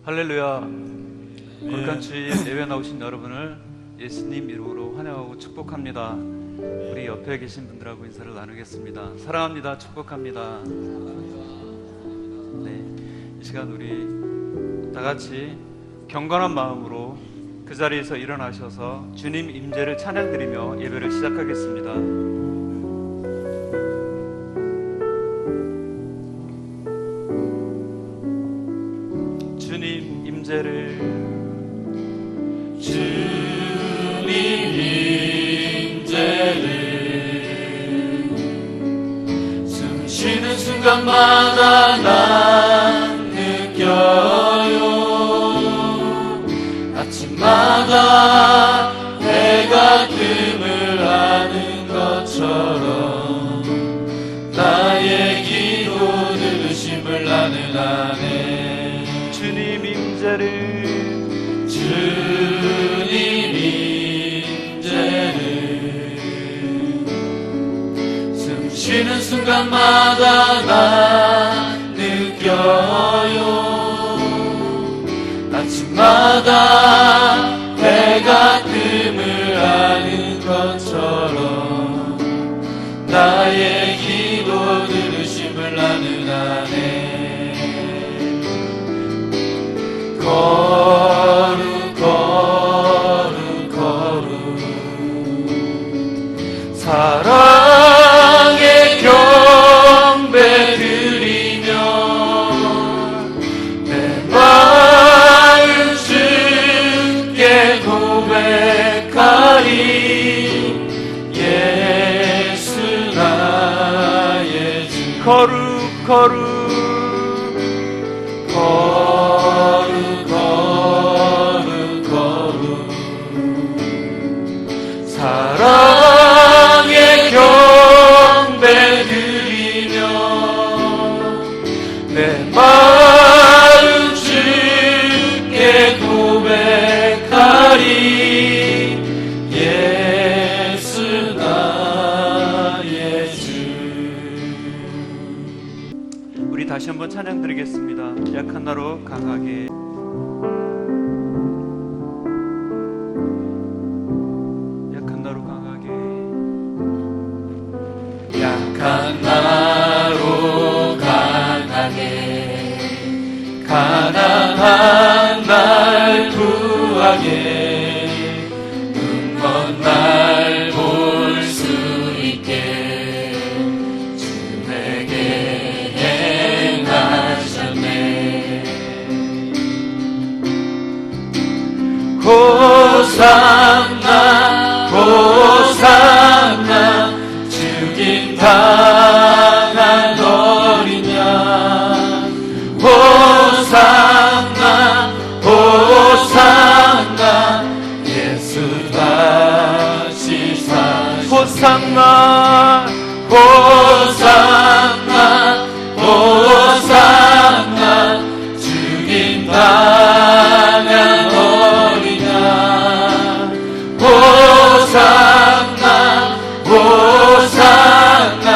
할렐루야. 불간주일 예배 나오신 여러분을 예수님 이름으로 환영하고 축복합니다. 우리 옆에 계신 분들하고 인사를 나누겠습니다. 사랑합니다. 축복합니다. 네, 이 시간 우리 다 같이 경건한 마음으로 그 자리에서 일어나셔서 주님 임재를 찬양드리며 예배를 시작하겠습니다. 주님 임재를 숨 쉬는 순간마다 난 느껴요. 아침마다 해가 뜸을 아는 것처럼 나의 기도 들으심을 나는 아네. 주님 임재를 숨 쉬는 순간마다 난 느껴요. 아침마다 해가 뜸을 아는 것처럼 나의 기도 들으심을 나는 아네. 사랑의 경배 드리며 내 마음 주께 고백하리. 예수 나의 주. 거룩 사랑의 경배 드리며 내 마음 주께 고백하리. 예수 나의 주. 우리 다시 한번 찬양 드리겠습니다. 약한 나로 강하게. 약한 나로 강하게 가난한 날 구하게 눈먼 날 볼 수 있게 주 내게 행하셨네. 호산나 호산나 당한 어린 양. 호산나 호산나 예수 다시 사시. 호산나 호산나 호산나 죽임 당한 어린 양. 호산나 호산나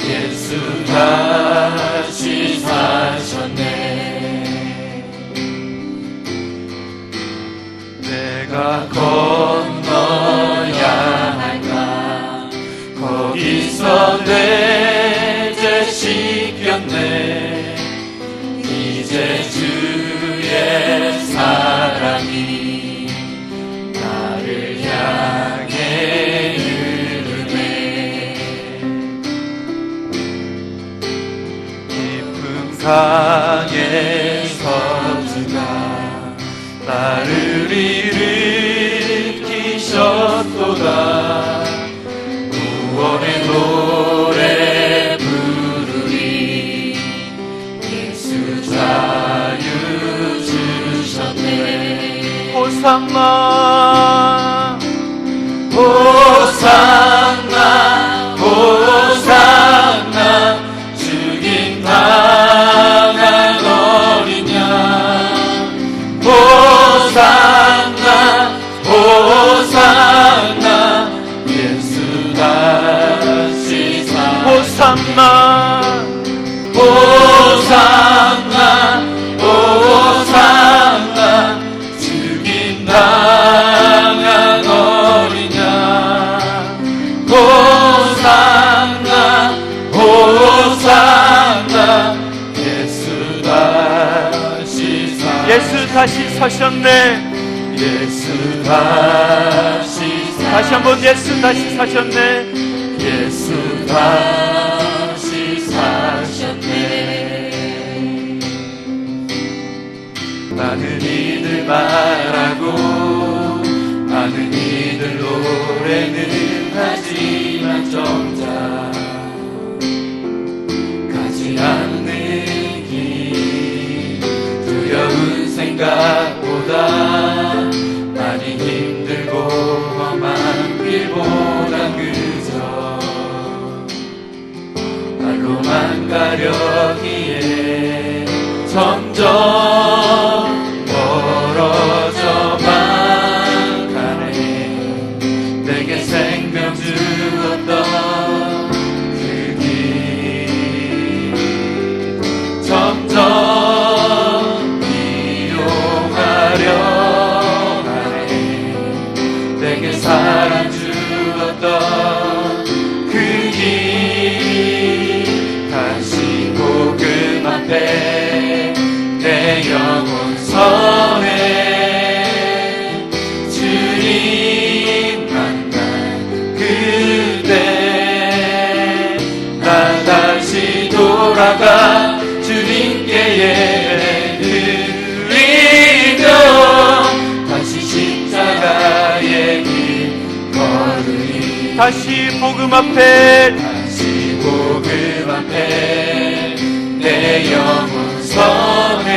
예수 다시 사셨네. 내가 건너야 할까 거기서 내 죄 씻겼네. 이제 주의 사랑이 나를 향해 강에서 주가 나를 일으키셨도다. 구원의 노래 부르리. 예수 자유 주셨네. 호산나 호산나 호산나 죽임 당한 어린 양. 호산나 호산나 예수 다시 사. 호산나 호산나 호산나 당한 어린 양 호산나 호산나 예수 다시 예수 다시 사셨네. 예수 다시 다시 한번 예수 다시 사셨네. 예수 다시 사셨네. 많은 이들 말하고 많은 이들 노래는 하지만 정작 가지 않는 길 두려운 생각보다 많이 힘들고 험한 길보다 그저 알고만 가려기에 점점 멀어져만 가네. 내게 생명 주었던 그 길 점점 이용하려 하네. 내게 사랑 주었던 그 길 다시 복음 앞에 내 영혼 선해 주님 만난 그때 나 다시 돌아가 주님께 예배드리며 다시 십자가의 길 걸으리. 다시 복음 앞에 다시 복음 앞에 내 영혼 선해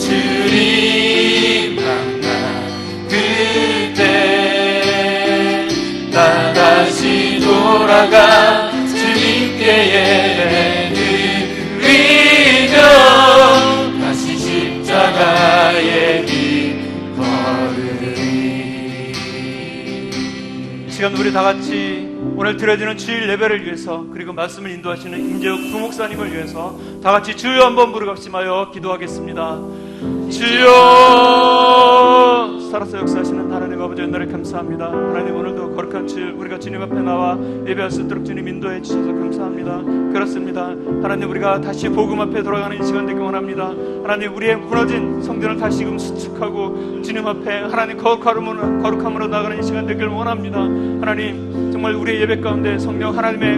주님 만나 그때 나 다시 돌아가 주님께 예배드리며 다시 십자가의 길 걸으리. 이 시간 우리 다 같이 오늘 드려지는 주일 예배를 위해서 그리고 말씀을 인도하시는 임재욱 부목사님을 위해서 다 같이 주여 한번 부르갑심하여 기도하겠습니다. 주여 살아서 역사하시는 하나님 아버지 은혜를 감사합니다. 하나님 오늘도 거룩한 주일 우리가 주님 앞에 나와 예배할 수 있도록 주님 인도해 주셔서 감사합니다. 그렇습니다. 하나님 우리가 다시 복음 앞에 돌아가는 이 시간 되기 원합니다. 하나님 우리의 무너진 성전을 다시금 수축하고 주님 앞에 하나님 거룩함으로 나가는 이 시간 되길 원합니다. 하나님 정말 우리의 예배 가운데 성령 하나님의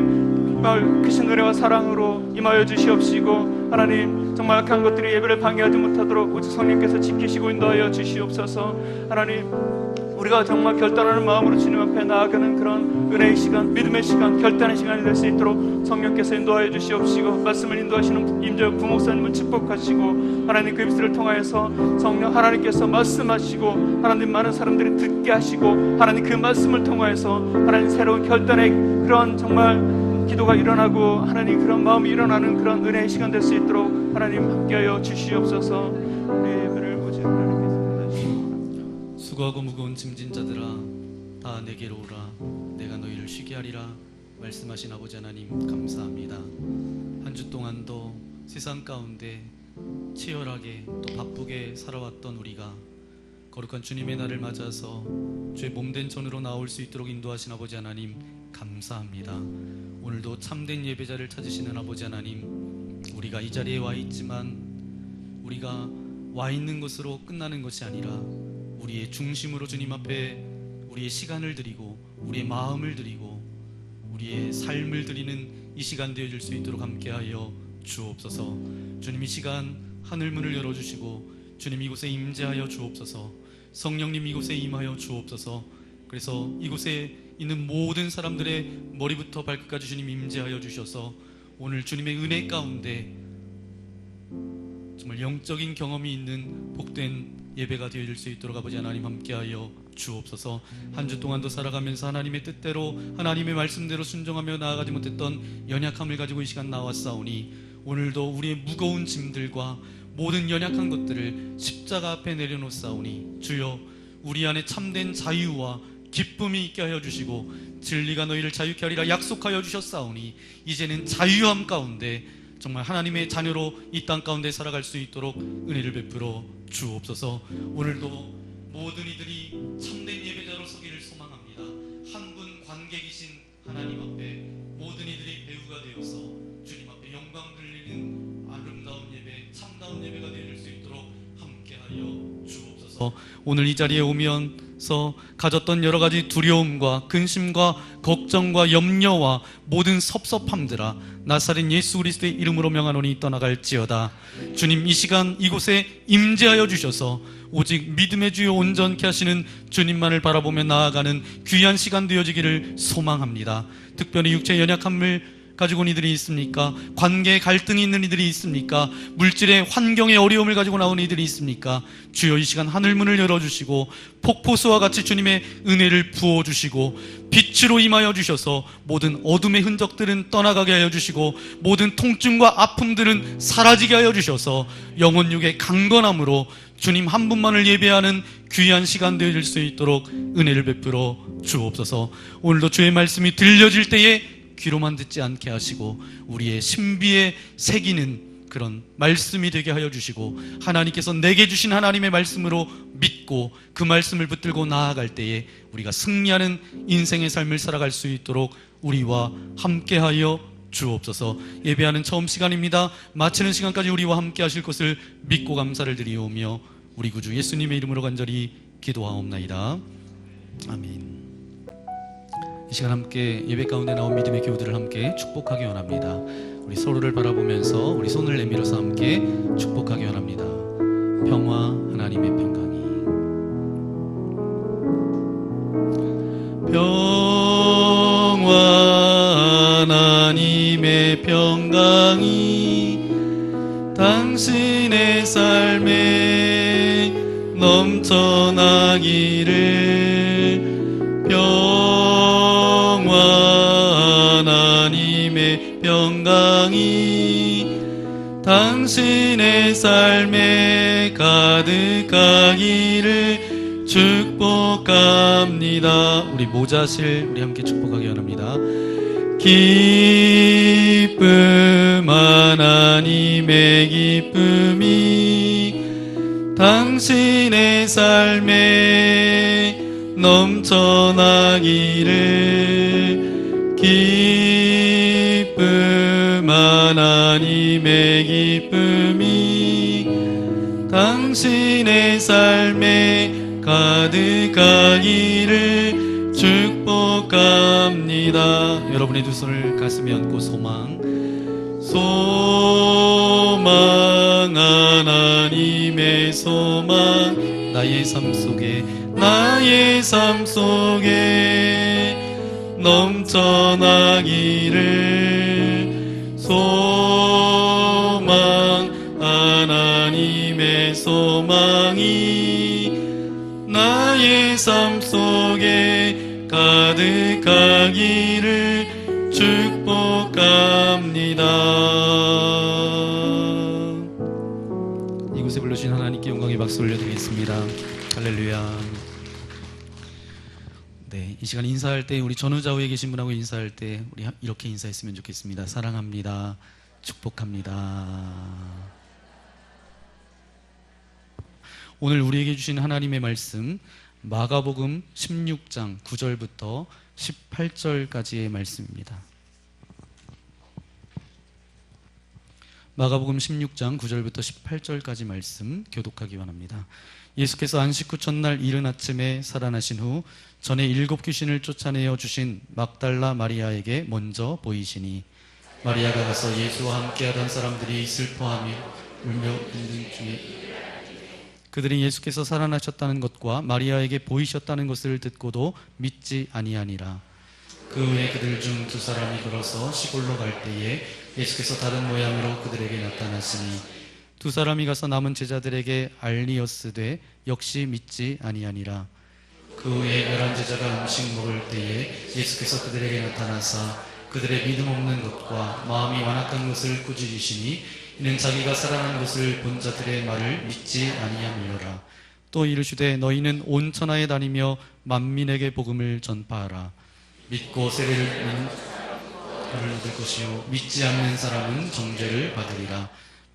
정말 크신 은혜와 사랑으로 임하여 주시옵시고 하나님 정말 악한 것들이 예배를 방해하지 못하도록 오직 성령께서 지키시고 인도하여 주시옵소서. 하나님 우리가 정말 결단하는 마음으로 주님 앞에 나아가는 그런 은혜의 시간, 믿음의 시간, 결단의 시간이 될 수 있도록 성령께서 인도하여 주시옵시고 말씀을 인도하시는 임재욱 부목사님을 축복하시고 하나님 그 입술을 통하여서 성령 하나님께서 말씀하시고 하나님 많은 사람들이 듣게 하시고 하나님 그 말씀을 통하여서 하나님 새로운 결단의 그런 정말 기도가 일어나고 하나님 그런 마음이 일어나는 그런 은혜의 시간 될 수 있도록 하나님 함께하여 주시옵소서. 우리의 예배를 오직 하나님께서 받으시옵소서. 수고하고 무거운 짐진 자들아 다 내게로 오라. 내가 너희를 쉬게 하리라. 말씀하신 아버지 하나님 감사합니다. 한 주 동안도 세상 가운데 치열하게 또 바쁘게 살아왔던 우리가 거룩한 주님의 날을 맞아서 주의 몸된 전으로 나올 수 있도록 인도하신 아버지 하나님 감사합니다. 오늘도 참된 예배자를 찾으시는 아버지 하나님, 우리가 이 자리에 와 있지만 우리가 와 있는 것으로 끝나는 것이 아니라 우리의 중심으로 주님 앞에 우리의 시간을 드리고 우리의 마음을 드리고 우리의 삶을 드리는 이 시간 되어줄 수 있도록 함께하여 주옵소서. 주님 이 시간 하늘문을 열어주시고 주님 이곳에 임재하여 주옵소서. 성령님 이곳에 임하여 주옵소서. 그래서 이곳에 있는 모든 사람들의 머리부터 발끝까지 주님 임재하여 주셔서 오늘 주님의 은혜 가운데 정말 영적인 경험이 있는 복된 예배가 되어질 수 있도록 아버지 하나님 함께하여 주옵소서. 한 주 동안도 살아가면서 하나님의 뜻대로 하나님의 말씀대로 순종하며 나아가지 못했던 연약함을 가지고 이 시간 나왔사오니 오늘도 우리의 무거운 짐들과 모든 연약한 것들을 십자가 앞에 내려놓사오니 주여 우리 안에 참된 자유와 기쁨이 있게 하여 주시고 진리가 너희를 자유케 하리라 약속하여 주셨사오니 이제는 자유함 가운데 정말 하나님의 자녀로 이 땅 가운데 살아갈 수 있도록 은혜를 베풀어 주옵소서. 오늘도 모든 이들이 참된 예배자로 서기를 소망합니다. 한 분 관객이신 하나님 앞에 모든 이들이 배우가 되어서 주님 앞에 영광 돌리는 아름다운 예배, 참다운 예배가 되어질 수 있도록 함께하여 주옵소서. 오늘 이 자리에 오면서 가졌던 여러 가지 두려움과 근심과 걱정과 염려와 모든 섭섭함들아 나사렛 예수 그리스도의 이름으로 명하노니 떠나갈지어다. 주님, 이 시간 이곳에 임재하여 주셔서 오직 믿음의 주요 온전케 하시는 주님만을 바라보며 나아가는 귀한 시간 되어지기를 소망합니다. 특별히 육체의 연약함을 가지고 온 이들이 있습니까? 관계에 갈등이 있는 이들이 있습니까? 물질의 환경의 어려움을 가지고 나온 이들이 있습니까? 주여, 이 시간 하늘문을 열어주시고 폭포수와 같이 주님의 은혜를 부어주시고 빛으로 임하여 주셔서 모든 어둠의 흔적들은 떠나가게 하여 주시고 모든 통증과 아픔들은 사라지게 하여 주셔서 영혼육의 강건함으로 주님 한 분만을 예배하는 귀한 시간 되어질 수 있도록 은혜를 베풀어 주옵소서. 오늘도 주의 말씀이 들려질 때에 귀로만 듣지 않게 하시고 우리의 신비에 새기는 그런 말씀이 되게 하여 주시고 하나님께서 내게 주신 하나님의 말씀으로 믿고 그 말씀을 붙들고 나아갈 때에 우리가 승리하는 인생의 삶을 살아갈 수 있도록 우리와 함께하여 주옵소서. 예배하는 처음 시간입니다. 마치는 시간까지 우리와 함께 하실 것을 믿고 감사를 드리오며 우리 구주 예수님의 이름으로 간절히 기도하옵나이다. 아멘. 이 시간 함께 예배 가운데 나온 믿음의 교우들을 함께 축복하기 원합니다. 우리 서로를 바라보면서 우리 손을 내밀어서 함께 축복하기 원합니다. 평화, 하나님의 평강이, 평화, 하나님의 평강이 당신의 삶에 넘쳐나기를. 평화, 하나님의 평강이 당신의 삶에 가득하기를 축복합니다. 우리 모자실 우리 함께 축복하기 원합니다. 기쁨, 하나님의 기쁨이 당신의 삶에 넘쳐나기를. 기쁨, 하나님의 기쁨이 당신의 삶에 가득하기를 축복합니다. 여러분의 두 손을 가슴에 얹고 소망, 소망, 하나님의 소망, 나의 삶 속에, 나의 삶 속에 넘쳐나기를. 소망, 하나님의 소망이 나의 삶 속에 가득하기를 축복합니다. 이곳에 불러주신 하나님께 영광의 박수 올려드리겠습니다. 할렐루야. 네, 이 시간 인사할 때 우리 전후좌우에 계신 분하고 인사할 때 우리 이렇게 인사했으면 좋겠습니다. 사랑합니다. 축복합니다. 오늘 우리에게 주신 하나님의 말씀 마가복음 16장 9절부터 18절까지의 말씀입니다. 마가복음 16장 9절부터 18절까지 말씀 교독하기 원합니다. 예수께서 안식 후 첫날 이른 아침에 살아나신 후 전에 7 귀신을 쫓아내어 주신 막달라 마리아에게 먼저 보이시니 마리아가 가서 예수와 함께하던 사람들이 슬퍼하며 울며 있는 중에 그들이 예수께서 살아나셨다는 것과 마리아에게 보이셨다는 것을 듣고도 믿지 아니하니라. 그 후에 그들 중 2 사람이 걸어서 시골로 갈 때에 예수께서 다른 모양으로 그들에게 나타났으니 2 사람이 가서 남은 제자들에게 알리었으되 역시 믿지 아니하니라. 그 후에 11 제자가 음식 먹을 때에 예수께서 그들에게 나타나사 그들의 믿음 없는 것과 마음이 완악한 것을 꾸짖으시니 이는 자기가 살아난 것을 본 자들의 말을 믿지 아니함이로라. 또 이르시되 너희는 온 천하에 다니며 만민에게 복음을 전파하라. 믿고 세례를 벌을 얻을 것이요 믿지 않는 사람은 정죄를 받으리라.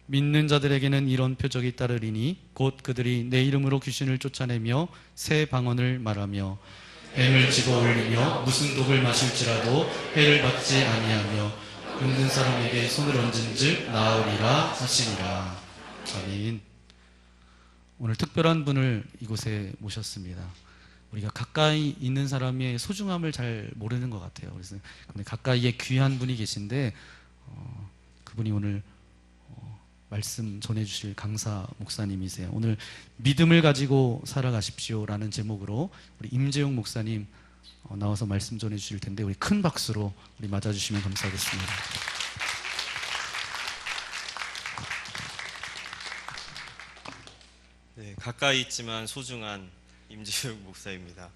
믿는 자들에게는 이런 표적이 따르리니 곧 그들이 내 이름으로 귀신을 쫓아내며 새 방언을 말하며 뱀을 집어 올리며 무슨 독을 마실지라도 해를 받지 아니하며 병든 사람에게 손을 얹은즉 나으리라 하시니라. 아멘. 오늘 특별한 분을 이곳에 모셨습니다. 우리가 가까이 있는 사람의 소중함을 잘 모르는 것 같아요. 그래서 근데 가까이에 귀한 분이 계신데 그분이 오늘 말씀 전해주실 강사 목사님이세요. 오늘 믿음을 가지고 살아가십시오라는 제목으로 우리 임재용 목사님 나와서 말씀 전해주실 텐데 우리 큰 박수로 우리 맞아주시면 감사하겠습니다. 네, 가까이 있지만 소중한 임재용 목사입니다.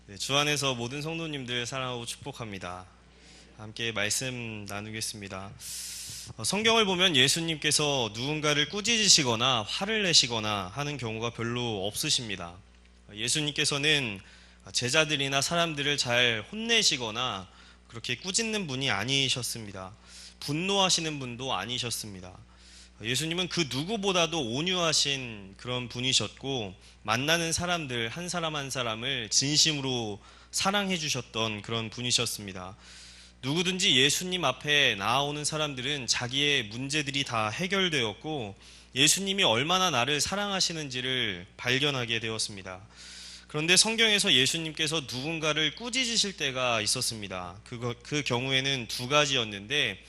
네, 주 안에서 모든 성도님들 사랑하고 축복합니다. 함께 말씀 나누겠습니다. 성경을 보면 예수님께서 누군가를 꾸짖으시거나 화를 내시거나 하는 경우가 별로 없으십니다. 예수님께서는 제자들이나 사람들을 잘 혼내시거나 그렇게 꾸짖는 분이 아니셨습니다. 분노하시는 분도 아니셨습니다. 예수님은 그 누구보다도 온유하신 그런 분이셨고 만나는 사람들 한 사람 한 사람을 진심으로 사랑해 주셨던 그런 분이셨습니다. 누구든지 예수님 앞에 나아오는 사람들은 자기의 문제들이 다 해결되었고 예수님이 얼마나 나를 사랑하시는지를 발견하게 되었습니다. 그런데 성경에서 예수님께서 누군가를 꾸짖으실 때가 있었습니다. 그 경우에는 두 가지였는데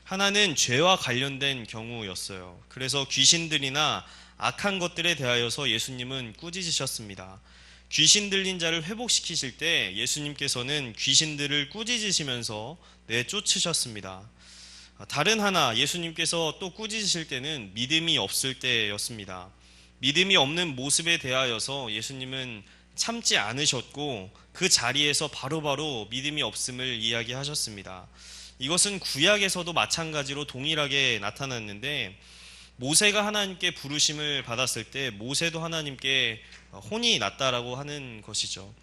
하나는 죄와 관련된 경우였어요. 그래서 귀신들이나 악한 것들에 대하여서 예수님은 꾸짖으셨습니다. 귀신 들린 자를 회복시키실 때 예수님께서는 귀신들을 꾸짖으시면서 내쫓으셨습니다. 다른 하나 예수님께서 또 꾸짖으실 때는 믿음이 없을 때였습니다. 믿음이 없는 모습에 대하여서 예수님은 참지 않으셨고 그 자리에서 바로바로 믿음이 없음을 이야기하셨습니다. 이것은 구약에서도 마찬가지로 동일하게 나타났는데 모세가 하나님께 부르심을 받았을 때 모세도 하나님께 혼이 났다라고 하는 것이죠.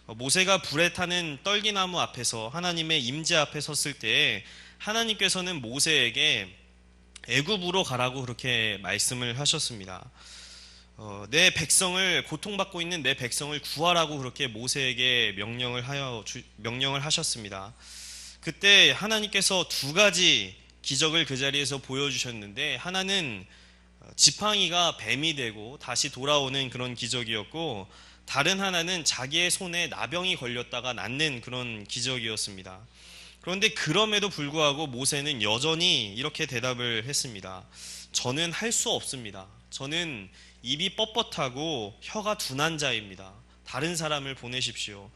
모세가 불에 타는 떨기나무 앞에서 하나님의 임재 앞에 섰을 때 하나님께서는 모세에게 애굽으로 가라고 그렇게 말씀을 하셨습니다. 내 백성을 고통받고 있는 내 백성을 구하라고 그렇게 모세에게 명령을 하셨습니다. 그때 하나님께서 두 가지 기적을 그 자리에서 보여주셨는데 하나는 지팡이가 뱀이 되고 다시 돌아오는 그런 기적이었고 다른 하나는 자기의 손에 나병이 걸렸다가 낫는 그런 기적이었습니다. 그런데 그럼에도 불구하고 모세는 여전히 이렇게 대답을 했습니다. 저는 할 수 없습니다. 저는 입이 뻣뻣하고 혀가 둔한 자입니다. 다른 사람을 보내십시오.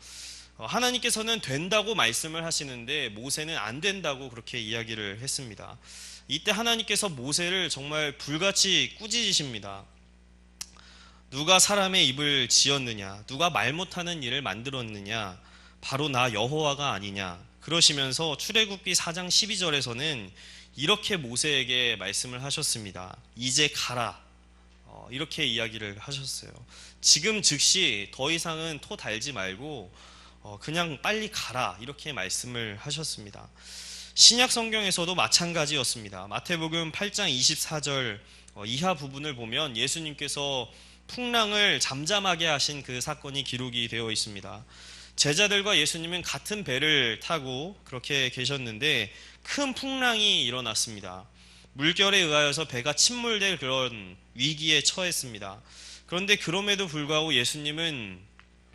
하나님께서는 된다고 말씀을 하시는데 모세는 안 된다고 그렇게 이야기를 했습니다. 이때 하나님께서 모세를 정말 불같이 꾸짖으십니다. 누가 사람의 입을 지었느냐? 누가 말 못하는 일을 만들었느냐? 바로 나 여호와가 아니냐? 그러시면서 출애굽기 4장 12절에서는 이렇게 모세에게 말씀을 하셨습니다. 이제 가라. 이렇게 이야기를 하셨어요. 지금 즉시 더 이상은 토 달지 말고 그냥 빨리 가라 이렇게 말씀을 하셨습니다. 신약 성경에서도 마찬가지였습니다. 마태복음 8장 24절 이하 부분을 보면 예수님께서 풍랑을 잠잠하게 하신 그 사건이 기록이 되어 있습니다. 제자들과 예수님은 같은 배를 타고 그렇게 계셨는데 큰 풍랑이 일어났습니다. 물결에 의하여서 배가 침몰될 그런 위기에 처했습니다. 그런데 그럼에도 불구하고 예수님은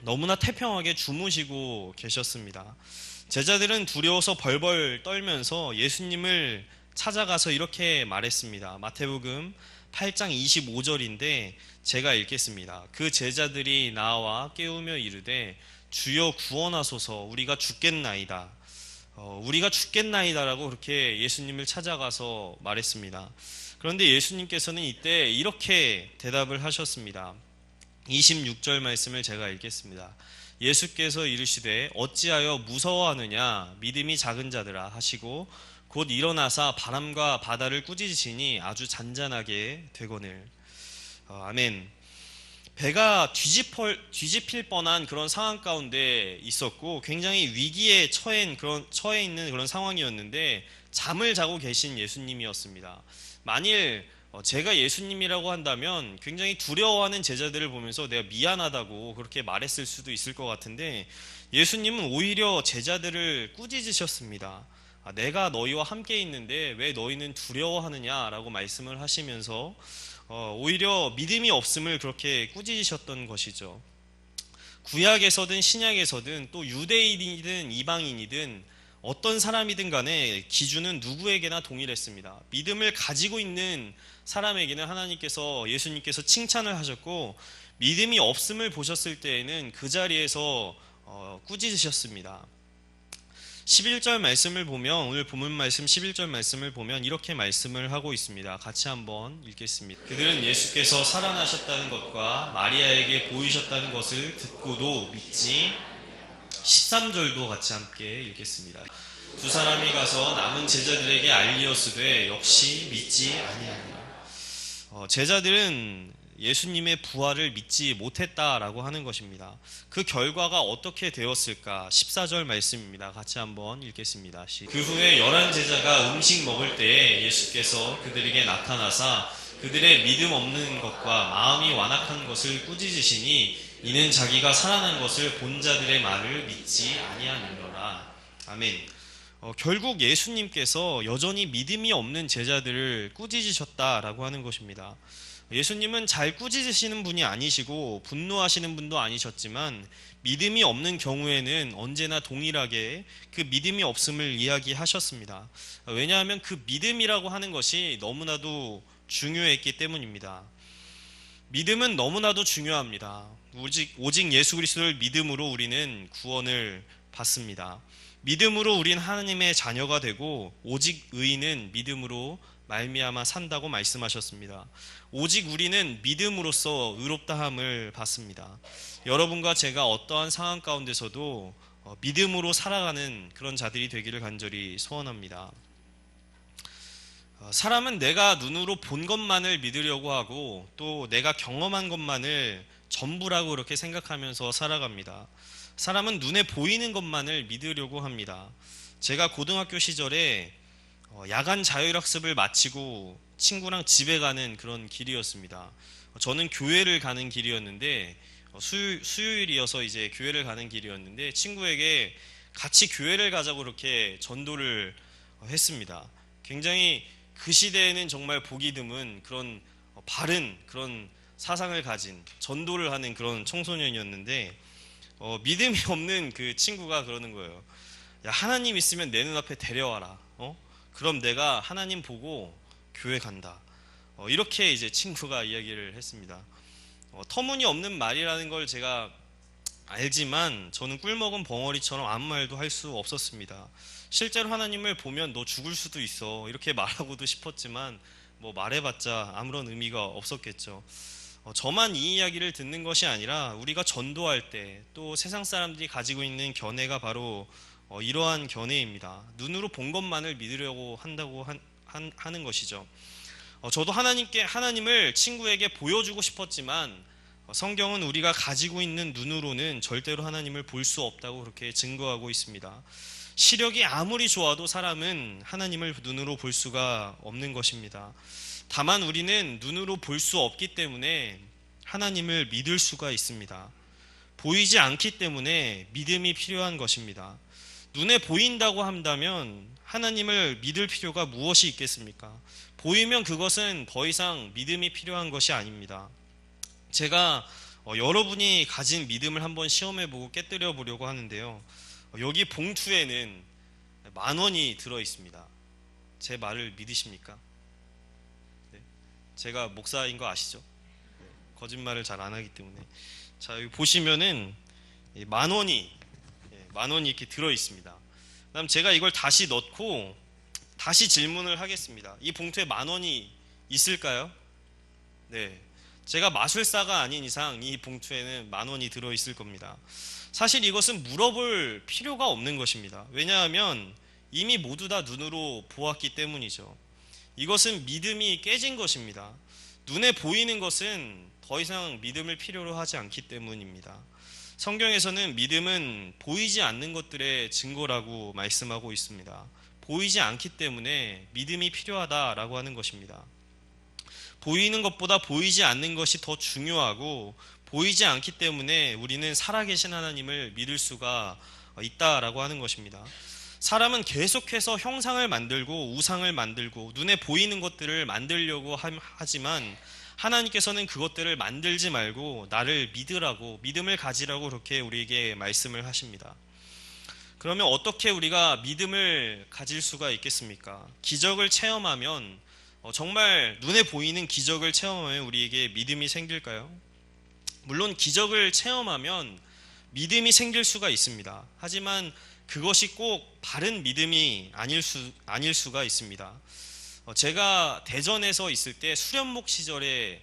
너무나 태평하게 주무시고 계셨습니다. 제자들은 두려워서 벌벌 떨면서 예수님을 찾아가서 이렇게 말했습니다. 마태복음 8장 25절인데 제가 읽겠습니다. 그 제자들이 나와 깨우며 이르되 주여 구원하소서 우리가 죽겠나이다. 우리가 죽겠나이다라고 그렇게 예수님을 찾아가서 말했습니다. 그런데 예수님께서는 이때 이렇게 대답을 하셨습니다. 26절 말씀을 제가 읽겠습니다. 예수께서 이르시되 어찌하여 무서워하느냐 믿음이 작은 자들아 하시고 곧 일어나사 바람과 바다를 꾸짖으시니 아주 잔잔하게 되거늘. 아멘. 배가 뒤집힐 뻔한 그런 상황 가운데 있었고 굉장히 위기에 처해 있는 그런 상황이었는데 잠을 자고 계신 예수님이었습니다. 만일 제가 예수님이라고 한다면 굉장히 두려워하는 제자들을 보면서 내가 미안하다고 그렇게 말했을 수도 있을 것 같은데 예수님은 오히려 제자들을 꾸짖으셨습니다. 내가 너희와 함께 있는데 왜 너희는 두려워하느냐라고 말씀을 하시면서 오히려 믿음이 없음을 그렇게 꾸짖으셨던 것이죠. 구약에서든 신약에서든 또 유대인이든 이방인이든 어떤 사람이든 간에 기준은 누구에게나 동일했습니다. 믿음을 가지고 있는 사람에게는 하나님께서 예수님께서 칭찬을 하셨고 믿음이 없음을 보셨을 때에는 그 자리에서 꾸짖으셨습니다. 11절 말씀을 보면 오늘 본문 말씀 11절 말씀을 보면 이렇게 말씀을 하고 있습니다. 같이 한번 읽겠습니다. 그들은 예수께서 살아나셨다는 것과 마리아에게 보이셨다는 것을 듣고도 믿지 13절도 같이 함께 읽겠습니다. 두 사람이 가서 남은 제자들에게 알리었으되 역시 믿지 아니하니라. 제자들은 예수님의 부활을 믿지 못했다라고 하는 것입니다. 그 결과가 어떻게 되었을까? 14절 말씀입니다. 같이 한번 읽겠습니다. 그 후에 11 제자가 음식 먹을 때에 예수께서 그들에게 나타나사 그들의 믿음 없는 것과 마음이 완악한 것을 꾸짖으시니 이는 자기가 살아난 것을 본 자들의 말을 믿지 아니하느니라. 아멘. 결국 예수님께서 여전히 믿음이 없는 제자들을 꾸짖으셨다라고 하는 것입니다. 예수님은 잘 꾸짖으시는 분이 아니시고 분노하시는 분도 아니셨지만 믿음이 없는 경우에는 언제나 동일하게 그 믿음이 없음을 이야기하셨습니다. 왜냐하면 그 믿음이라고 하는 것이 너무나도 중요했기 때문입니다. 믿음은 너무나도 중요합니다. 오직 예수 그리스도를 믿음으로 우리는 구원을 받습니다. 믿음으로 우린 하나님의 자녀가 되고 오직 의인은 믿음으로 말미암아 산다고 말씀하셨습니다. 오직 우리는 믿음으로써 의롭다함을 받습니다. 여러분과 제가 어떠한 상황 가운데서도 믿음으로 살아가는 그런 자들이 되기를 간절히 소원합니다. 사람은 내가 눈으로 본 것만을 믿으려고 하고 또 내가 경험한 것만을 전부라고 그렇게 생각하면서 살아갑니다. 사람은 눈에 보이는 것만을 믿으려고 합니다. 제가 고등학교 시절에 야간 자율학습을 마치고 친구랑 집에 가는 그런 길이었습니다. 저는 교회를 가는 길이었는데 수요일이어서 이제 교회를 가는 길이었는데 친구에게 같이 교회를 가자고 그렇게 전도를 했습니다. 굉장히 그 시대에는 정말 보기 드문 그런 바른 그런 사상을 가진 전도를 하는 그런 청소년이었는데 믿음이 없는 그 친구가 그러는 거예요. 야, 하나님 있으면 내 눈앞에 데려와라. 그럼 내가 하나님 보고 교회 간다. 이렇게 이제 친구가 이야기를 했습니다. 터무니없는 말이라는 걸 제가 알지만 저는 꿀먹은 벙어리처럼 아무 말도 할 수 없었습니다. 실제로 하나님을 보면 너 죽을 수도 있어 이렇게 말하고도 싶었지만 뭐 말해봤자 아무런 의미가 없었겠죠. 저만 이 이야기를 듣는 것이 아니라 우리가 전도할 때 또 세상 사람들이 가지고 있는 견해가 바로 이러한 견해입니다. 눈으로 본 것만을 믿으려고 한다고 하는 것이죠. 저도 하나님을 친구에게 보여주고 싶었지만 성경은 우리가 가지고 있는 눈으로는 절대로 하나님을 볼 수 없다고 그렇게 증거하고 있습니다. 시력이 아무리 좋아도 사람은 하나님을 눈으로 볼 수가 없는 것입니다. 다만 우리는 눈으로 볼 수 없기 때문에 하나님을 믿을 수가 있습니다. 보이지 않기 때문에 믿음이 필요한 것입니다. 눈에 보인다고 한다면 하나님을 믿을 필요가 무엇이 있겠습니까? 보이면 그것은 더 이상 믿음이 필요한 것이 아닙니다. 제가 여러분이 가진 믿음을 한번 시험해보고 깨뜨려 보려고 하는데요. 여기 봉투에는 10,000원이 들어있습니다. 제 말을 믿으십니까? 네. 제가 목사인 거 아시죠? 네. 거짓말을 잘 안 하기 때문에. 자, 여기 보시면은 10,000원이 이렇게 들어있습니다. 그다음 제가 이걸 다시 넣고 다시 질문을 하겠습니다. 이 봉투에 10,000원이 있을까요? 네. 제가 마술사가 아닌 이상 이 봉투에는 10,000원이 들어있을 겁니다. 사실 이것은 물어볼 필요가 없는 것입니다. 왜냐하면 이미 모두 다 눈으로 보았기 때문이죠. 이것은 믿음이 깨진 것입니다. 눈에 보이는 것은 더 이상 믿음을 필요로 하지 않기 때문입니다. 성경에서는 믿음은 보이지 않는 것들의 증거라고 말씀하고 있습니다. 보이지 않기 때문에 믿음이 필요하다라고 하는 것입니다. 보이는 것보다 보이지 않는 것이 더 중요하고, 보이지 않기 때문에 우리는 살아계신 하나님을 믿을 수가 있다라고 하는 것입니다. 사람은 계속해서 형상을 만들고 우상을 만들고 눈에 보이는 것들을 만들려고 하지만, 하나님께서는 그것들을 만들지 말고 나를 믿으라고, 믿음을 가지라고 그렇게 우리에게 말씀을 하십니다. 그러면 어떻게 우리가 믿음을 가질 수가 있겠습니까? 기적을 체험하면, 정말 눈에 보이는 기적을 체험하면 우리에게 믿음이 생길까요? 물론 기적을 체험하면 믿음이 생길 수가 있습니다. 하지만 그것이 꼭 바른 믿음이 아닐 수가 있습니다. 제가 대전에서 있을 때 수련목 시절에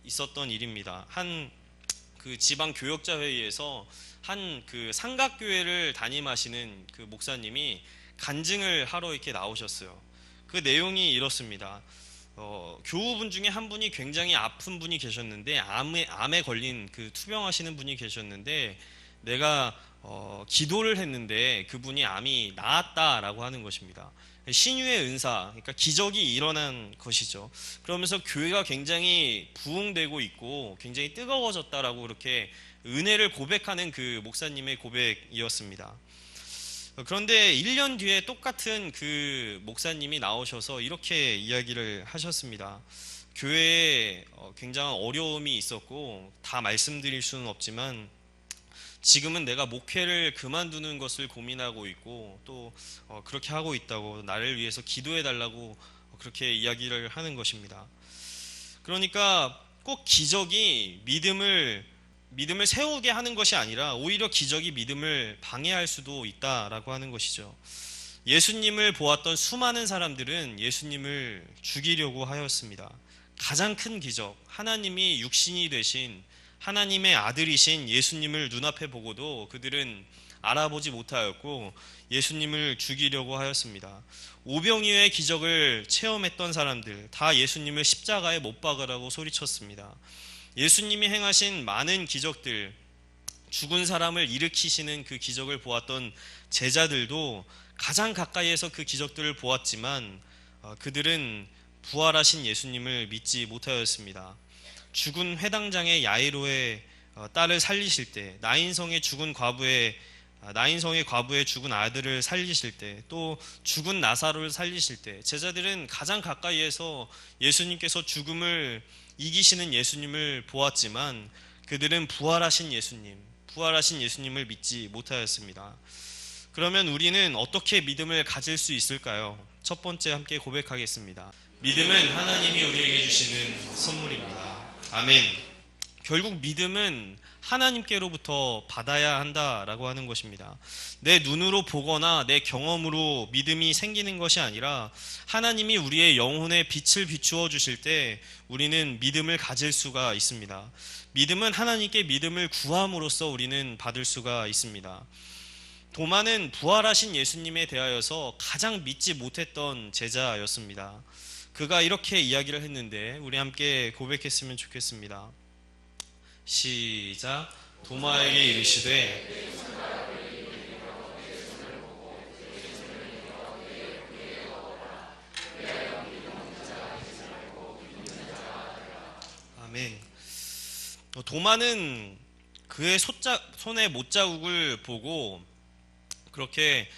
있었던 일입니다. 한 그 지방 교역자 회의에서 한 그 삼각교회를 담임하시는 그 목사님이 간증을 하러 이렇게 나오셨어요. 그 내용이 이렇습니다. 교우분 중에 한 분이 굉장히 아픈 분이 계셨는데, 암에 걸린 그 투병하시는 분이 계셨는데, 내가 기도를 했는데 그분이 암이 나았다라고 하는 것입니다. 신유의 은사, 그러니까 기적이 일어난 것이죠. 그러면서 교회가 굉장히 부흥되고 있고 굉장히 뜨거워졌다라고 그렇게 은혜를 고백하는 그 목사님의 고백이었습니다. 그런데 1년 뒤에 똑같은 그 목사님이 나오셔서 이렇게 이야기를 하셨습니다. 교회에 굉장한 어려움이 있었고 다 말씀드릴 수는 없지만, 지금은 내가 목회를 그만두는 것을 고민하고 있고 또 그렇게 하고 있다고, 나를 위해서 기도해 달라고 그렇게 이야기를 하는 것입니다. 그러니까 꼭 기적이 믿음을 세우게 하는 것이 아니라 오히려 기적이 믿음을 방해할 수도 있다라고 하는 것이죠. 예수님을 보았던 수많은 사람들은 예수님을 죽이려고 하였습니다. 가장 큰 기적, 하나님이 육신이 되신 하나님의 아들이신 예수님을 눈앞에 보고도 그들은 알아보지 못하였고 예수님을 죽이려고 하였습니다. 오병이어의 기적을 체험했던 사람들 다 예수님을 십자가에 못 박으라고 소리쳤습니다. 예수님이 행하신 많은 기적들, 죽은 사람을 일으키시는 그 기적을 보았던 제자들도 가장 가까이에서 그 기적들을 보았지만 그들은 부활하신 예수님을 믿지 못하였습니다. 죽은 회당장의 야이로의 딸을 살리실 때, 나인성의 과부의 죽은 아들을 살리실 때, 또 죽은 나사로를 살리실 때, 제자들은 가장 가까이에서 예수님께서 죽음을 이기시는 예수님을 보았지만 그들은 부활하신 예수님을 믿지 못하였습니다. 그러면 우리는 어떻게 믿음을 가질 수 있을까요? 첫 번째 함께 고백하겠습니다. 믿음은 하나님이 우리에게 주시는 선물입니다. 아멘. 결국 믿음은 하나님께로부터 받아야 한다라고 하는 것입니다. 내 눈으로 보거나 내 경험으로 믿음이 생기는 것이 아니라 하나님이 우리의 영혼에 빛을 비추어 주실 때 우리는 믿음을 가질 수가 있습니다. 믿음은 하나님께 믿음을 구함으로써 우리는 받을 수가 있습니다. 도마는 부활하신 예수님에 대하여서 가장 믿지 못했던 제자였습니다. 그가 이렇게 이야기를 했는데 우리 함께 고백했으면 좋겠습니다. 시작. 도마에게 이르시되 아멘. 도마는 그의 손의 못자국을 보고 그렇게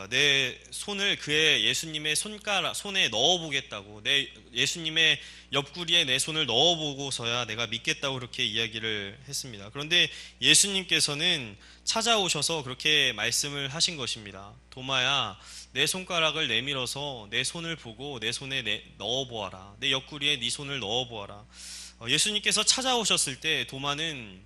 내 손을 그의 예수님의 손에 넣어보겠다고, 내 예수님의 옆구리에 내 손을 넣어보고서야 내가 믿겠다고 그렇게 이야기를 했습니다. 그런데 예수님께서는 찾아오셔서 그렇게 말씀을 하신 것입니다. 도마야, 내 손가락을 내밀어서 내 손을 보고 내 손에 넣어보아라. 내 옆구리에 네 손을 넣어보아라. 예수님께서 찾아오셨을 때 도마는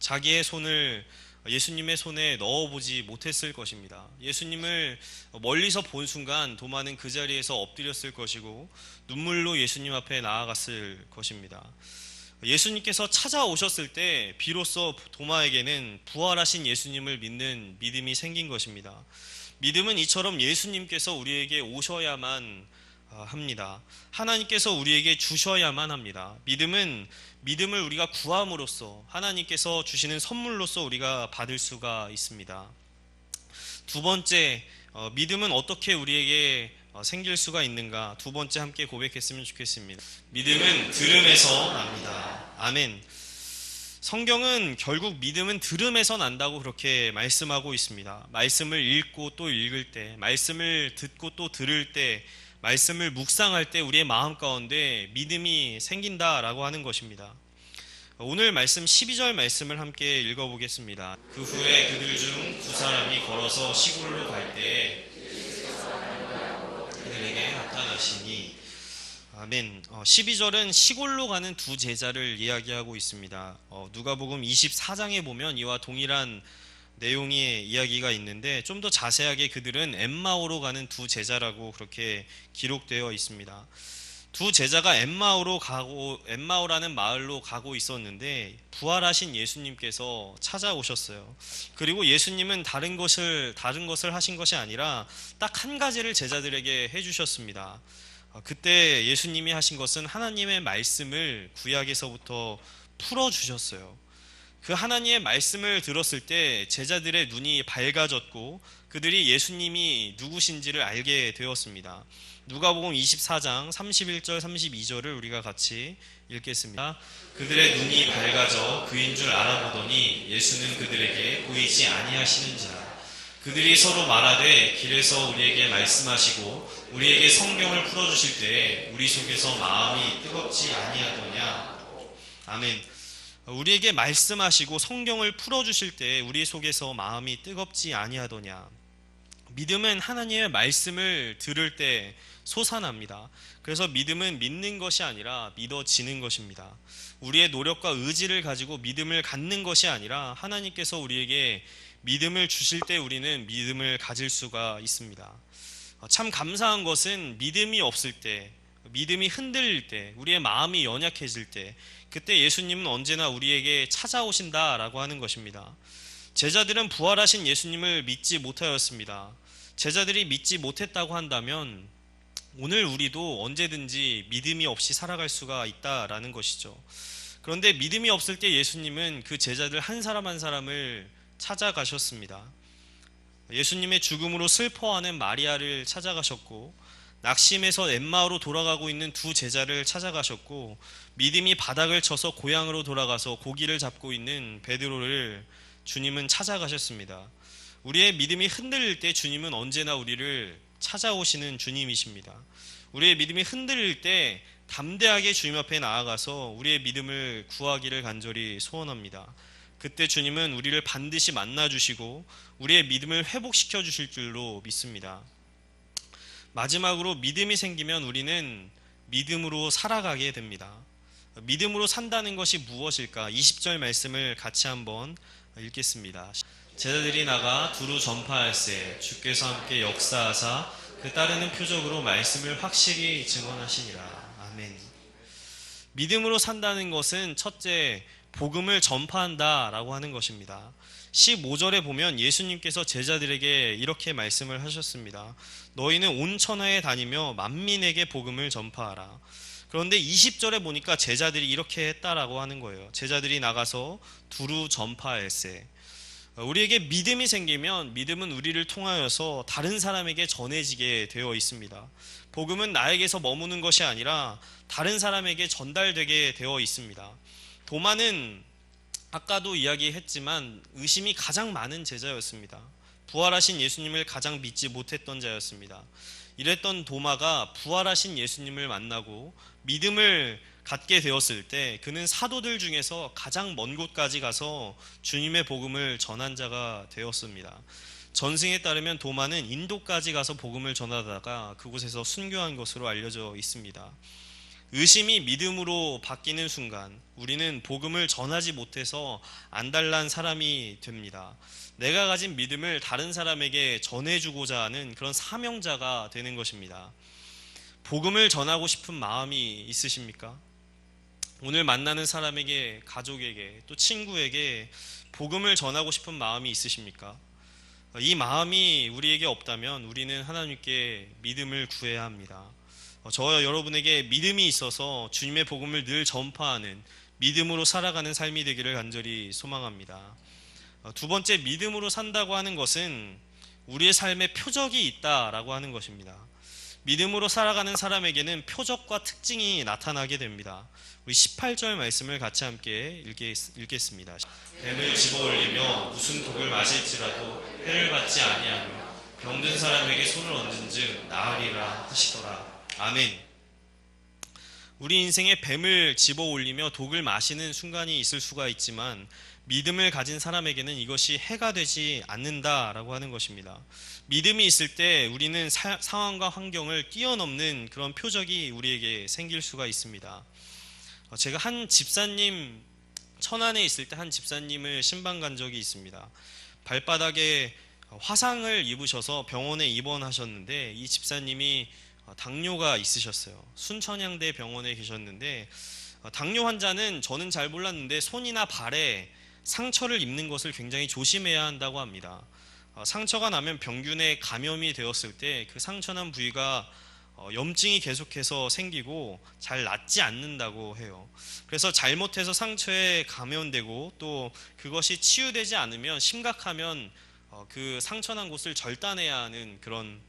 자기의 손을 예수님의 손에 넣어보지 못했을 것입니다. 예수님을 멀리서 본 순간 도마는 그 자리에서 엎드렸을 것이고 눈물로 예수님 앞에 나아갔을 것입니다. 예수님께서 찾아오셨을 때 비로소 도마에게는 부활하신 예수님을 믿는 믿음이 생긴 것입니다. 믿음은 이처럼 예수님께서 우리에게 오셔야만 합니다. 하나님께서 우리에게 주셔야만 합니다. 믿음을 우리가 구함으로써 하나님께서 주시는 선물로서 우리가 받을 수가 있습니다. 두 번째, 믿음은 어떻게 우리에게 생길 수가 있는가? 두 번째 함께 고백했으면 좋겠습니다. 믿음은 들음에서 납니다. 아멘. 성경은 결국 믿음은 들음에서 난다고 그렇게 말씀하고 있습니다. 말씀을 읽고 또 읽을 때, 말씀을 듣고 또 들을 때, 말씀을 묵상할 때 우리의 마음 가운데 믿음이 생긴다라고 하는 것입니다. 오늘 말씀 12절 말씀을 함께 읽어보겠습니다. 그 후에 그들 중 두 사람이 걸어서 시골로 갈 때에 그들에게 나타나시니. 아멘. 12절은 시골로 가는 두 제자를 이야기하고 있습니다. 누가복음 24장에 보면 이와 동일한 내용의 이야기가 있는데 좀 더 자세하게 그들은 엠마오로 가는 두 제자라고 그렇게 기록되어 있습니다. 두 제자가 엠마오라는 마을로 가고 있었는데 부활하신 예수님께서 찾아오셨어요. 그리고 예수님은 다른 것을 하신 것이 아니라 딱 한 가지를 제자들에게 해주셨습니다. 그때 예수님이 하신 것은 하나님의 말씀을 구약에서부터 풀어주셨어요. 그 하나님의 말씀을 들었을 때 제자들의 눈이 밝아졌고 그들이 예수님이 누구신지를 알게 되었습니다. 누가복음 24장 31절 32절을 우리가 같이 읽겠습니다. 그들의 눈이 밝아져 그인 줄 알아보더니 예수는 그들에게 보이지 아니하시는지라. 그들이 서로 말하되 길에서 우리에게 말씀하시고 우리에게 성경을 풀어주실 때에 우리 속에서 마음이 뜨겁지 아니하더냐. 아멘. 우리에게 말씀하시고 성경을 풀어주실 때에 우리 속에서 마음이 뜨겁지 아니하더냐. 믿음은 하나님의 말씀을 들을 때 솟아납니다. 그래서 믿음은 믿는 것이 아니라 믿어지는 것입니다. 우리의 노력과 의지를 가지고 믿음을 갖는 것이 아니라 하나님께서 우리에게 믿음을 주실 때 우리는 믿음을 가질 수가 있습니다. 참 감사한 것은 믿음이 없을 때, 믿음이 흔들릴 때, 우리의 마음이 연약해질 때, 그때 예수님은 언제나 우리에게 찾아오신다라고 하는 것입니다. 제자들은 부활하신 예수님을 믿지 못하였습니다. 제자들이 믿지 못했다고 한다면 오늘 우리도 언제든지 믿음이 없이 살아갈 수가 있다라는 것이죠. 그런데 믿음이 없을 때 예수님은 그 제자들 한 사람 한 사람을 찾아가셨습니다. 예수님의 죽음으로 슬퍼하는 마리아를 찾아가셨고 낙심해서 엠마오로 돌아가고 있는 두 제자를 찾아가셨고 믿음이 바닥을 쳐서 고향으로 돌아가서 고기를 잡고 있는 베드로를 주님은 찾아가셨습니다. 우리의 믿음이 흔들릴 때 주님은 언제나 우리를 찾아오시는 주님이십니다. 우리의 믿음이 흔들릴 때 담대하게 주님 앞에 나아가서 우리의 믿음을 구하기를 간절히 소원합니다. 그때 주님은 우리를 반드시 만나주시고 우리의 믿음을 회복시켜 주실 줄로 믿습니다. 마지막으로 믿음이 생기면 우리는 믿음으로 살아가게 됩니다. 믿음으로 산다는 것이 무엇일까? 20절 말씀을 같이 한번 읽겠습니다. 제자들이 나가 두루 전파할세 주께서 함께 역사하사 그 따르는 표적으로 말씀을 확실히 증언하시니라. 아멘. 믿음으로 산다는 것은 첫째, 복음을 전파한다라고 하는 것입니다. 15절에 보면 예수님께서 제자들에게 이렇게 말씀을 하셨습니다. 너희는 온 천하에 다니며 만민에게 복음을 전파하라. 그런데 20절에 보니까 제자들이 이렇게 했다라고 하는 거예요. 제자들이 나가서 두루 전파할세. 우리에게 믿음이 생기면 믿음은 우리를 통하여서 다른 사람에게 전해지게 되어 있습니다. 복음은 나에게서 머무는 것이 아니라 다른 사람에게 전달되게 되어 있습니다. 도마는 아까도 이야기했지만 의심이 가장 많은 제자였습니다. 부활하신 예수님을 가장 믿지 못했던 자였습니다. 이랬던 도마가 부활하신 예수님을 만나고 믿음을 갖게 되었을 때 그는 사도들 중에서 가장 먼 곳까지 가서 주님의 복음을 전한 자가 되었습니다. 전승에 따르면 도마는 인도까지 가서 복음을 전하다가 그곳에서 순교한 것으로 알려져 있습니다. 의심이 믿음으로 바뀌는 순간 우리는 복음을 전하지 못해서 안달난 사람이 됩니다. 내가 가진 믿음을 다른 사람에게 전해주고자 하는 그런 사명자가 되는 것입니다. 복음을 전하고 싶은 마음이 있으십니까? 오늘 만나는 사람에게, 가족에게, 또 친구에게 복음을 전하고 싶은 마음이 있으십니까? 이 마음이 우리에게 없다면 우리는 하나님께 믿음을 구해야 합니다. 저와 여러분에게 믿음이 있어서 주님의 복음을 늘 전파하는 믿음으로 살아가는 삶이 되기를 간절히 소망합니다. 두 번째, 믿음으로 산다고 하는 것은 우리의 삶에 표적이 있다라고 하는 것입니다. 믿음으로 살아가는 사람에게는 표적과 특징이 나타나게 됩니다. 우리 18절 말씀을 같이 함께 읽겠습니다. 뱀을 집어올리며 무슨 독을 마실지라도 해를 받지 아니하며 병든 사람에게 손을 얹은즉 나으리라 하시더라. 아멘. 우리 인생에 뱀을 집어올리며 독을 마시는 순간이 있을 수가 있지만 믿음을 가진 사람에게는 이것이 해가 되지 않는다라고 하는 것입니다. 믿음이 있을 때 우리는 상황과 환경을 뛰어넘는 그런 표적이 우리에게 생길 수가 있습니다. 제가 한 집사님, 천안에 있을 때 한 집사님을 신방 간 적이 있습니다. 발바닥에 화상을 입으셔서 병원에 입원하셨는데 이 집사님이 당뇨가 있으셨어요. 순천향대 병원에 계셨는데 당뇨 환자는 저는 잘 몰랐는데 손이나 발에 상처를 입는 것을 굉장히 조심해야 한다고 합니다. 상처가 나면 병균에 감염이 되었을 때 그 상처난 부위가 염증이 계속해서 생기고 잘 낫지 않는다고 해요. 그래서 잘못해서 상처에 감염되고 또 그것이 치유되지 않으면 심각하면 그 상처난 곳을 절단해야 하는 그런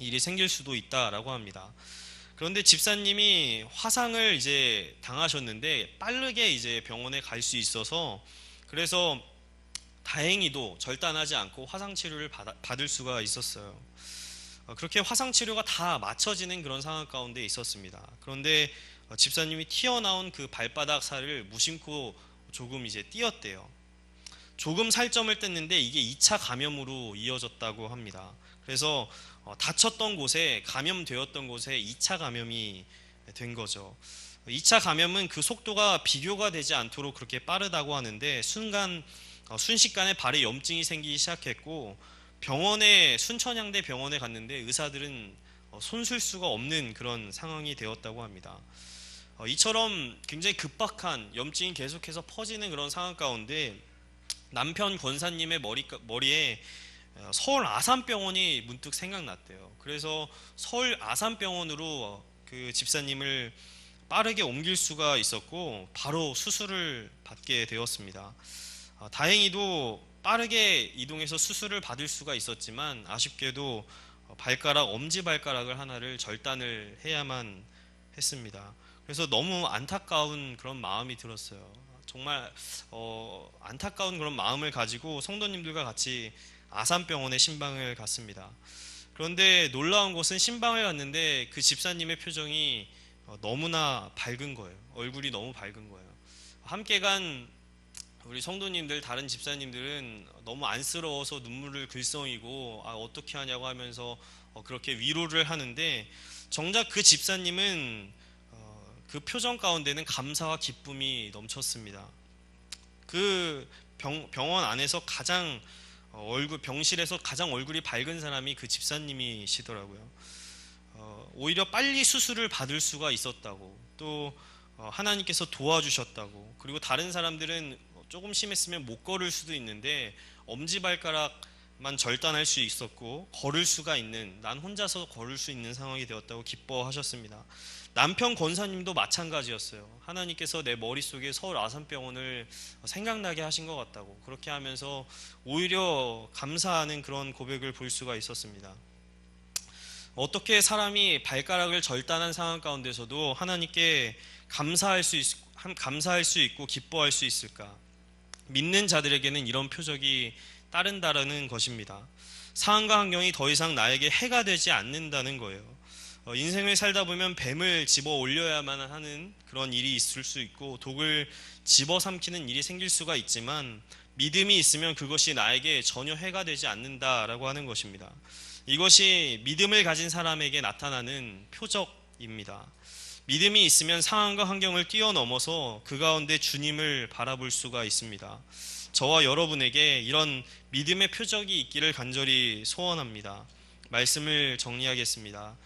일이 생길 수도 있다라고 합니다. 그런데 집사님이 화상을 이제 당하셨는데 빠르게 이제 병원에 갈 수 있어서 그래서 다행히도 절단하지 않고 화상 치료를 받을 수가 있었어요. 그렇게 화상 치료가 다 맞춰지는 그런 상황 가운데 있었습니다. 그런데 집사님이 튀어나온 그 발바닥 살을 무심코 조금 이제 띄었대요. 조금 살점을 뗐는데 이게 2차 감염으로 이어졌다고 합니다. 그래서 다쳤던 곳에, 감염되었던 곳에 2차 감염이 된 거죠. 2차 감염은 그 속도가 비교가 되지 않도록 그렇게 빠르다고 하는데 순식간에 발에 염증이 생기기 시작했고 순천향대 병원에 갔는데 의사들은 손쓸 수가 없는 그런 상황이 되었다고 합니다. 이처럼 굉장히 급박한 염증이 계속해서 퍼지는 그런 상황 가운데 남편 권사님의 머리에 서울 아산병원이 문득 생각났대요. 그래서 서울 아산병원으로 그 집사님을 빠르게 옮길 수가 있었고 바로 수술을 받게 되었습니다. 다행히도 빠르게 이동해서 수술을 받을 수가 있었지만 아쉽게도 엄지발가락을 하나를 절단을 해야만 했습니다. 그래서 너무 안타까운 그런 마음이 들었어요. 정말 안타까운 그런 마음을 가지고 성도님들과 같이 아산병원에 신방을 갔습니다. 그런데 놀라운 것은 신방을 갔는데 그 집사님의 표정이 너무나 밝은 거예요. 얼굴이 너무 밝은 거예요. 함께 간 우리 성도님들, 다른 집사님들은 너무 안쓰러워서 눈물을 글썽이고 어떻게 하냐고 하면서 그렇게 위로를 하는데 정작 그 집사님은 그 표정 가운데는 감사와 기쁨이 넘쳤습니다. 그 병원 안에서 병실에서 가장 얼굴이 밝은 사람이 그 집사님이시더라고요. 오히려 빨리 수술을 받을 수가 있었다고, 또 하나님께서 도와주셨다고, 그리고 다른 사람들은 조금 심했으면 못 걸을 수도 있는데 엄지발가락만 절단할 수 있었고 걸을 수가 있는, 난 혼자서 걸을 수 있는 상황이 되었다고 기뻐하셨습니다. 남편 권사님도 마찬가지였어요. 하나님께서 내 머릿속에 서울 아산병원을 생각나게 하신 것 같다고, 그렇게 하면서 오히려 감사하는 그런 고백을 볼 수가 있었습니다. 어떻게 사람이 발가락을 절단한 상황 가운데서도 하나님께 감사할 수 있고 기뻐할 수 있을까? 믿는 자들에게는 이런 표적이 따른다라는 것입니다. 상황과 환경이 더 이상 나에게 해가 되지 않는다는 거예요. 인생을 살다 보면 뱀을 집어 올려야만 하는 그런 일이 있을 수 있고 독을 집어삼키는 일이 생길 수가 있지만 믿음이 있으면 그것이 나에게 전혀 해가 되지 않는다라고 하는 것입니다. 이것이 믿음을 가진 사람에게 나타나는 표적입니다. 믿음이 있으면 상황과 환경을 뛰어넘어서 그 가운데 주님을 바라볼 수가 있습니다. 저와 여러분에게 이런 믿음의 표적이 있기를 간절히 소원합니다. 말씀을 정리하겠습니다.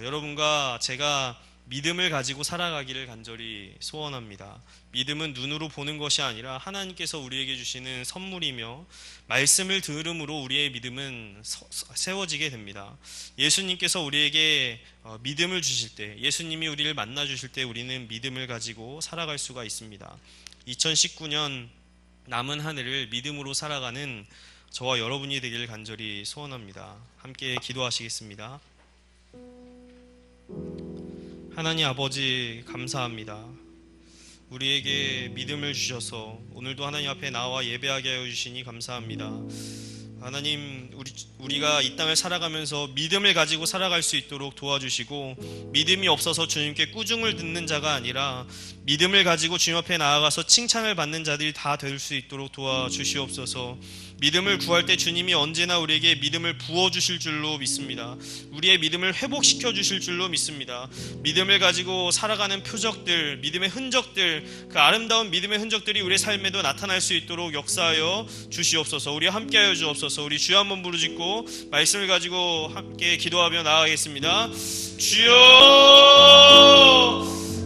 여러분과 제가 믿음을 가지고 살아가기를 간절히 소원합니다. 믿음은 눈으로 보는 것이 아니라 하나님께서 우리에게 주시는 선물이며 말씀을 들음으로 우리의 믿음은 세워지게 됩니다. 예수님께서 우리에게 믿음을 주실 때, 예수님이 우리를 만나 주실 때 우리는 믿음을 가지고 살아갈 수가 있습니다. 2019년 남은 한 해를 믿음으로 살아가는 저와 여러분이 되기를 간절히 소원합니다. 함께 기도하시겠습니다. 하나님 아버지 감사합니다. 우리에게 믿음을 주셔서 오늘도 하나님 앞에 나와 예배하게 하여 주시니 감사합니다. 하나님, 우리가 이 땅을 살아가면서 믿음을 가지고 살아갈 수 있도록 도와주시고, 믿음이 없어서 주님께 꾸중을 듣는 자가 아니라 믿음을 가지고 주님 앞에 나아가서 칭찬을 받는 자들이 다 될 수 있도록 도와주시옵소서. 믿음을 구할 때 주님이 언제나 우리에게 믿음을 부어주실 줄로 믿습니다. 우리의 믿음을 회복시켜 주실 줄로 믿습니다. 믿음을 가지고 살아가는 표적들, 믿음의 흔적들, 그 아름다운 믿음의 흔적들이 우리의 삶에도 나타날 수 있도록 역사하여 주시옵소서. 우리와 함께하여 주옵소서. 우리 주여 한번 부르짖고 말씀을 가지고 함께 기도하며 나아가겠습니다. 주여!